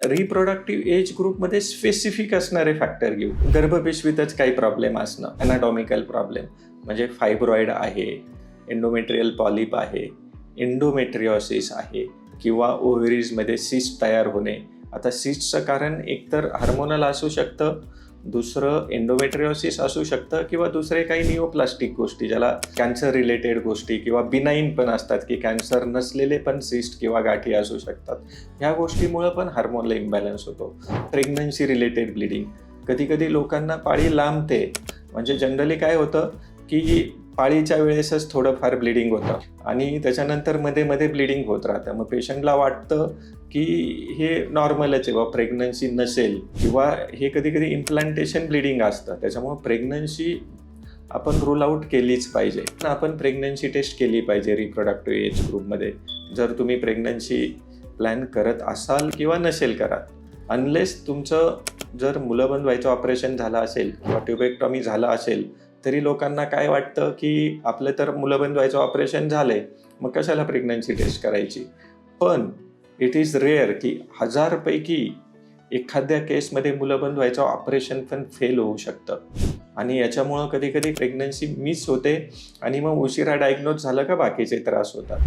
Reproductive age ग्रुपमध्ये specific असणारे factor घेऊ. गर्भपिशवीतच काही प्रॉब्लेम असणं, अनाटॉमिकल प्रॉब्लेम म्हणजे फायब्रॉइड आहे, एंडोमेट्रियल पॉलिप आहे, एंडोमेट्रिओसिस आहे किंवा ओव्हरीजमध्ये सिस्ट तयार होणे. आता सिस्टचं कारण एकतर हार्मोनल असू शकतं, दुसरं एंडोमेट्रिओसिस असू शकतं किंवा दुसरे काही निओप्लास्टिक गोष्टी ज्याला कॅन्सर रिलेटेड गोष्टी किंवा बिनाईन पण असतात की कॅन्सर नसलेले पण सिस्ट किंवा गाठी असू शकतात. ह्या गोष्टीमुळं पण हार्मोनल इम्बॅलन्स होतो. प्रेग्नन्सी रिलेटेड ब्लिडिंग, कधी कधी लोकांना पाळी लांबते. म्हणजे जनरली काय होतं की पाळीच्या वेळेसच थोडंफार ब्लिडिंग होतं आणि त्याच्यानंतर मध्ये मध्ये ब्लिडिंग होत राहतं. मग पेशंटला वाटतं की हे नॉर्मलच आहे, प्रेग्नन्सी नसेल किंवा हे कधी कधी इम्प्लांटेशन ब्लिडिंग असतं. त्याच्यामुळं प्रेग्नन्सी आपण रूल आउट केलीच पाहिजे. आपण प्रेग्नन्सी टेस्ट केली पाहिजे रिप्रोडक्टिव्ह एज ग्रुपमध्ये, जर तुम्ही प्रेग्नन्सी प्लॅन करत असाल किंवा नसेल करत. अनलेस तुमचं जर मुलंबंद व्हायचं ऑपरेशन झालं असेल किंवा ट्युबेक्टॉमी झालं असेल तरी लोकांना काय वाटतं की आपलं तर मुलंबंद व्हायचं ऑपरेशन झालंय, मग कशाला प्रेग्नन्सी टेस्ट करायची. पण इट इज रेअर की 1000 पैकी एखाद्या केसमध्ये मुलंबंद व्हायचं ऑपरेशन पण फेल होऊ शकतं आणि याच्यामुळं कधी कधी प्रेग्नन्सी मिस होते आणि मग उशिरा डायग्नोज झालं का बाकीचे त्रास होतात.